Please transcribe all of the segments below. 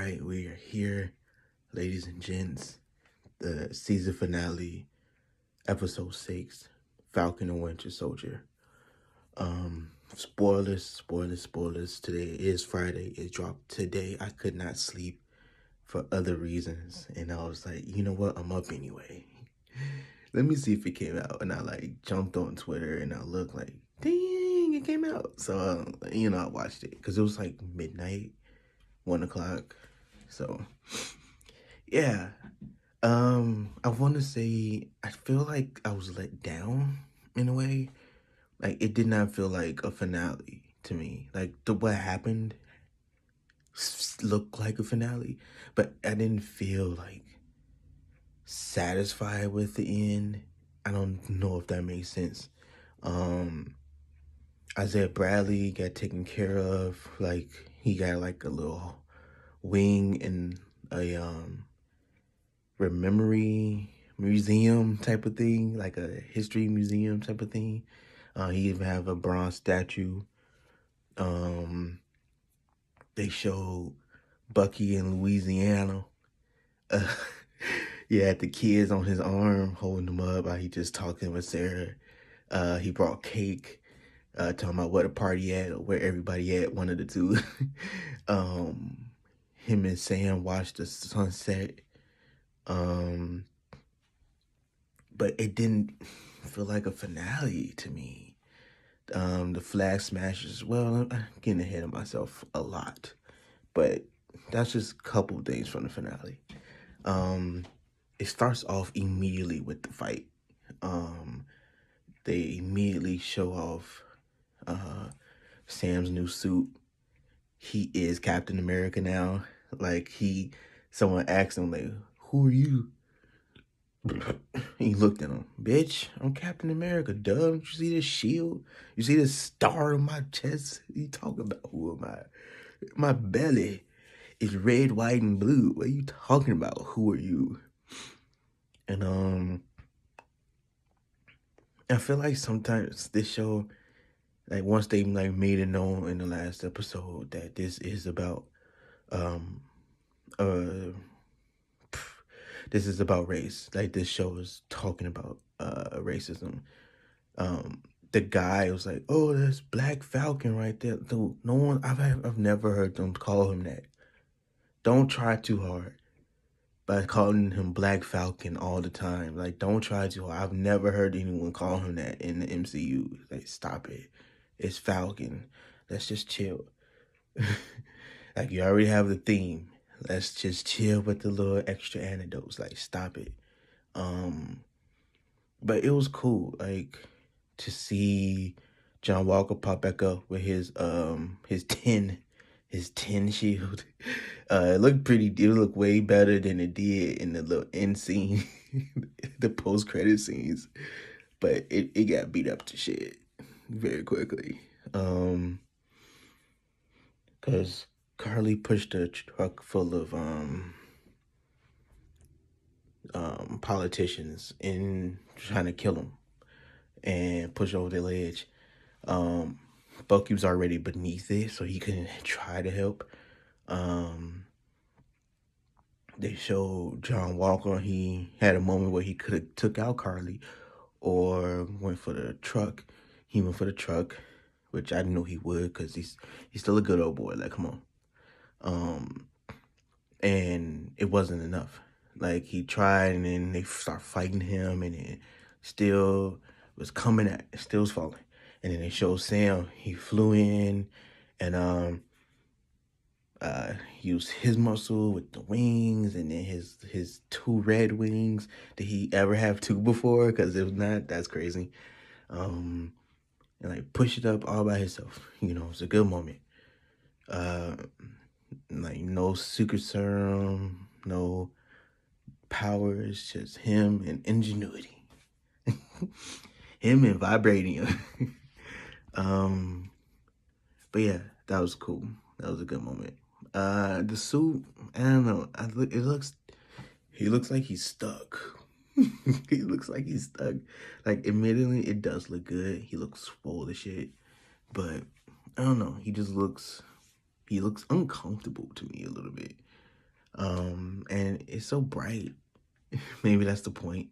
right, we are here, ladies and gents. The season finale, episode 6, Falcon and Winter Soldier. Spoilers. Today is Friday. It dropped today. I could not sleep for other reasons, and I was like, you know what? I'm up anyway. Let me see if it came out. And I jumped on Twitter and I looked like, dang, it came out. So I watched it because it was like midnight, 1 o'clock. So yeah. I want to say I feel like I was let down in a way. Like it did not feel like a finale to me. Like what happened looked like a finale, but I didn't feel like satisfied with the end. I don't know if that makes sense. Um, Isaiah Bradley got taken care of. Like he got like a little wing in a memory museum type of thing, like a history museum type of thing. He even have a bronze statue. Um, they showed Bucky in Louisiana. Uh, yeah, the kids on his arm holding him up while he just talking with Sarah. He brought cake, talking about where the party at or where everybody at, one of the two. um, him and Sam watched the sunset. Um, but it didn't feel like a finale to me. The flag smashes, well, I'm getting ahead of myself a lot, but that's just a couple things from the finale. It starts off immediately with the fight. They immediately show off Sam's new suit. He is Captain America now. Like someone asked him like, "Who are you?" He looked at him, bitch. I'm Captain America, duh. Don't you see this shield? You see this star on my chest? You talking about who am I? My belly is red, white, and blue. What are you talking about? Who are you? And I feel like sometimes this show, like once they made it known in the last episode that this is about um uh this is about race. Like this show is talking about racism. The guy was like, "Oh, that's Black Falcon right there." Dude, no one I've never heard them call him that. Don't try too hard by calling him Black Falcon all the time. Like, don't try too hard. I've never heard anyone call him that in the MCU. Like, stop it. It's Falcon. Let's just chill. Like, you already have the theme. Let's just chill with the little extra anecdotes. Like, stop it. But it was cool, like, to see John Walker pop back up with his tin shield. It looked way better than it did in the little end scene, the post credit scenes. But it got beat up to shit very quickly. Cause Carly pushed a truck full of politicians in trying to kill him and push over the ledge. Bucky was already beneath it, so he couldn't try to help. They showed John Walker. He had a moment where he could have took out Carly or went for the truck. He went for the truck, which I knew he would because he's still a good old boy. Like, come on. And it wasn't enough. Like, he tried, and then they start fighting him, and it still was still was falling. And then they showed Sam. He flew in, and used his muscle with the wings, and then his two red wings. Did he ever have two before? Because if not, that's crazy. And push it up all by himself. It's a good moment. No secret serum, no power. It's just him and ingenuity. Him and vibranium. But yeah, that was cool. That was a good moment. The suit, I don't know. He looks like he's stuck. He looks like he's stuck. Like, admittedly, it does look good. He looks swole as shit. But I don't know. He looks uncomfortable to me a little bit. And it's so bright. Maybe that's the point.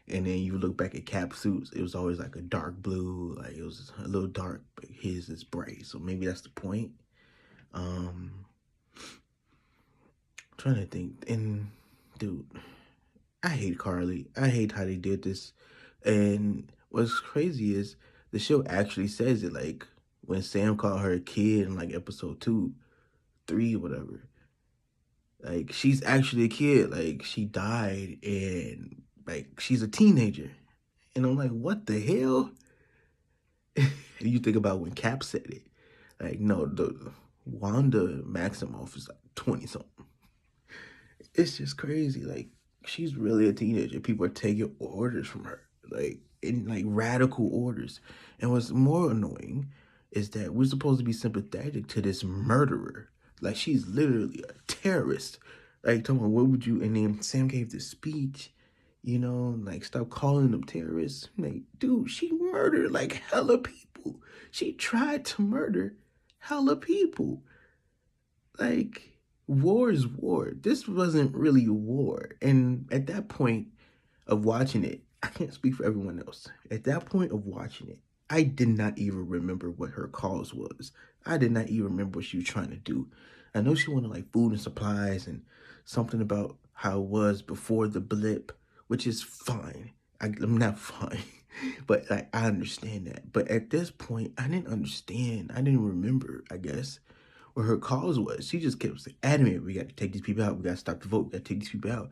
And then you look back at Cap suits, it was always like a dark blue, like it was a little dark, but his is bright. So maybe that's the point. Um, trying to think. And dude, I hate Carly. I hate how they did this. And what's crazy is the show actually says it. Like when Sam called her a kid in like episode 2, 3, whatever. Like she's actually a kid. Like she died and like she's a teenager. And I'm like, what the hell? You think about when Cap said it. Like, no, the Wanda Maximoff is like 20 something. It's just crazy. Like, she's really a teenager. People are taking orders from her. Like in like radical orders. And what's more annoying is that we're supposed to be sympathetic to this murderer. Like she's literally a terrorist. Like, tell me, what would you? And then Sam gave this speech, like stop calling them terrorists. Like, dude, she murdered like hella people. She tried to murder hella people. Like, war is war. This wasn't really a war. And at that point of watching it, I can't speak for everyone else. At that point of watching it, I did not even remember what her cause was. I did not even remember what she was trying to do. I know she wanted like food and supplies and something about how it was before the blip, which is fine. I'm not fine, but like I understand that. But at this point, I didn't understand. I didn't remember, I guess, what her cause was. She just kept saying, adamant, we got to take these people out. We got to stop the vote. We got to take these people out.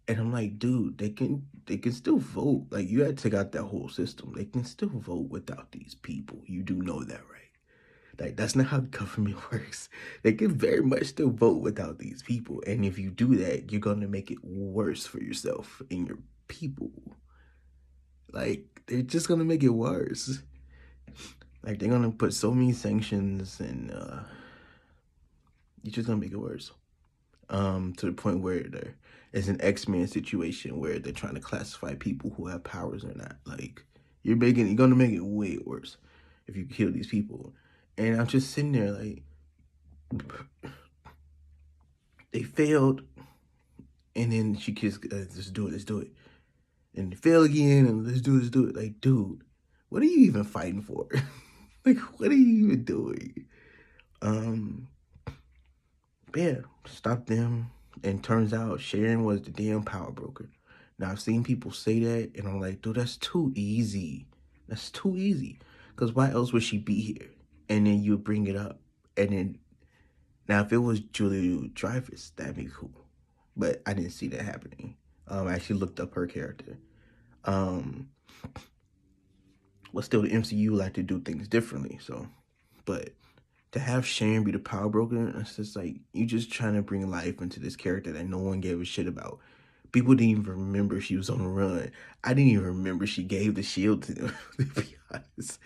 And I'm like, dude, they can still vote. Like, you had to take out that whole system. They can still vote without these people. You do know that, right? Like, that's not how government works. They can very much still vote without these people. And if you do that, you're gonna make it worse for yourself and your people. Like, they're just gonna make it worse. Like, they're gonna put so many sanctions and you're just gonna make it worse. To the point where there is an X-Men situation where they're trying to classify people who have powers or not. Like, you're gonna make it way worse if you kill these people. And I'm just sitting there like, they failed, and then she kissed, let's do it, and they fail again, and let's do it. Like, dude, what are you even fighting for? Like, what are you even doing? But yeah, stop them. And turns out Sharon was the damn power broker. Now I've seen people say that, and I'm like, dude, that's too easy. That's too easy. Because why else would she be here? And then you bring it up, and then now if it was Julia Dreyfus, that'd be cool. But I didn't see that happening. I actually looked up her character. Well, still, the MCU like to do things differently. So, but to have Sharon be the power broker, it's just like you just trying to bring life into this character that no one gave a shit about. People didn't even remember she was on the run. I didn't even remember she gave the shield to them, to be honest.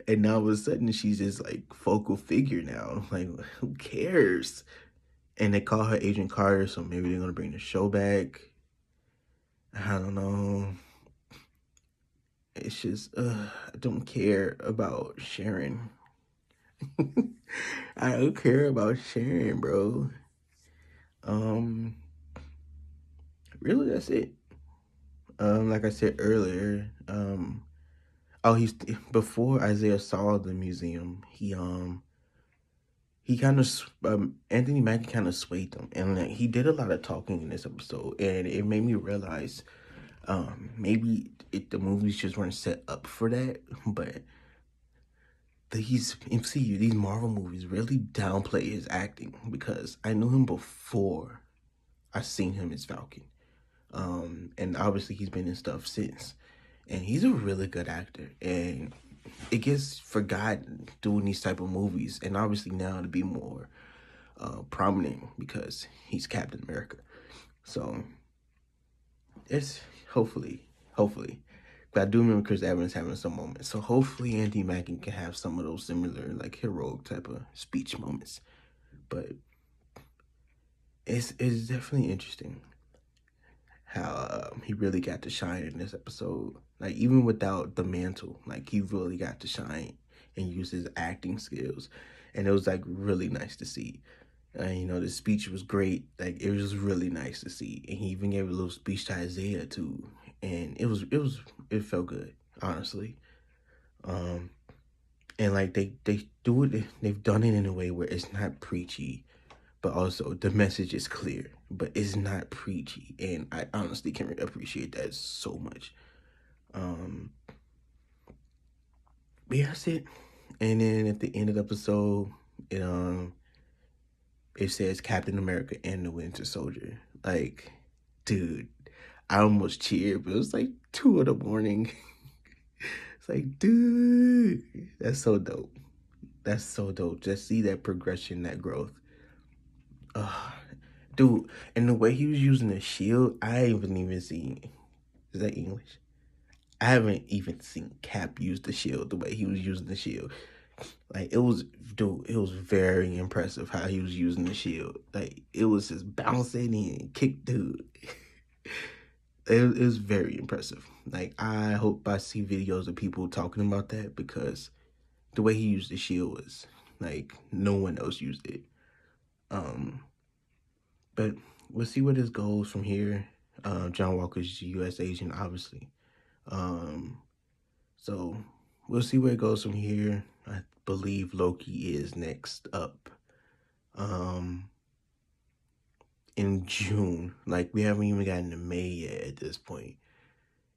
And now all of a sudden she's just like focal figure now. Like, who cares? And they call her Agent Carter, so maybe they're gonna bring the show back. I don't know. It's just I don't care about Sharon. I don't care about Sharon, bro. Um, really, that's it. Like I said earlier, he's before Isaiah saw the museum, he kind of Anthony Mackie kind of swayed them, and like, he did a lot of talking in this episode, and it made me realize, maybe the movies just weren't set up for that, but these MCU, these Marvel movies really downplay his acting because I knew him before I seen him as Falcon. And obviously he's been in stuff since. And he's a really good actor. And it gets forgotten doing these type of movies. And obviously now to be more prominent because he's Captain America. So it's hopefully. But I do remember Chris Evans having some moments. So hopefully Anthony Mackie can have some of those similar, like, heroic type of speech moments. But it's definitely interesting how he really got to shine in this episode. Like, even without the mantle, like, he really got to shine and use his acting skills. And it was, like, really nice to see. You know, the speech was great. Like, it was really nice to see. And he even gave a little speech to Isaiah too. And it felt good, honestly. Um, and like they do it, they've done it in a way where it's not preachy, but also the message is clear, but it's not preachy. And I honestly can appreciate that so much. But yeah, that's it. And then at the end of the episode, it it says Captain America and the Winter Soldier. Like, dude, I almost cheered, but it was like 2 in the morning. It's like, dude, that's so dope. That's so dope. Just see that progression, that growth. Dude, and the way he was using the shield, I haven't even seen. Is that English? I haven't even seen Cap use the shield the way he was using the shield. Like, it was, dude, it was very impressive how he was using the shield. Like, it was just bouncing and kick, dude. It was very impressive. Like, I hope I see videos of people talking about that, because the way he used the shield was like no one else used it. But we'll see where this goes from here. John Walker's U.S. agent, obviously. So we'll see where it goes from here. I believe Loki is next up. In June. Like, we haven't even gotten to May yet at this point.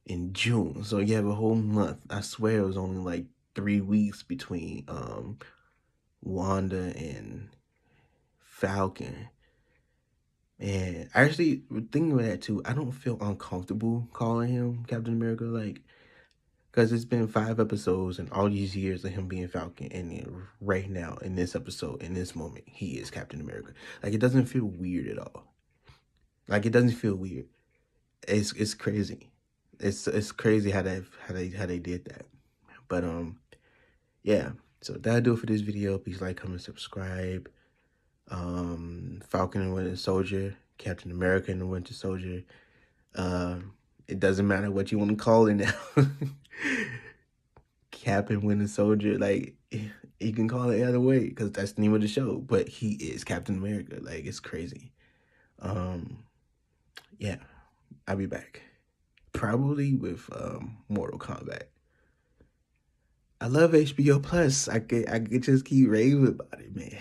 In June. So you have a whole month. I swear it was only like 3 weeks between Wanda and Falcon. And actually, thinking about that too, I don't feel uncomfortable calling him Captain America, like, because it's been 5 episodes and all these years of him being Falcon, and then right now in this episode, in this moment, he is Captain America. Like, it doesn't feel weird at all. Like, it doesn't feel weird. It's crazy. It's crazy how they did that. But yeah. So that'll do it for this video. Please like, comment, subscribe. Falcon and Winter Soldier, Captain America and the Winter Soldier. It doesn't matter what you want to call it now. Cap and Winter Soldier, like, you can call it either way, because that's the name of the show. But he is Captain America. Like, it's crazy. Yeah, I'll be back. Probably with Mortal Kombat. I love HBO Plus. I could just keep raving about it, man.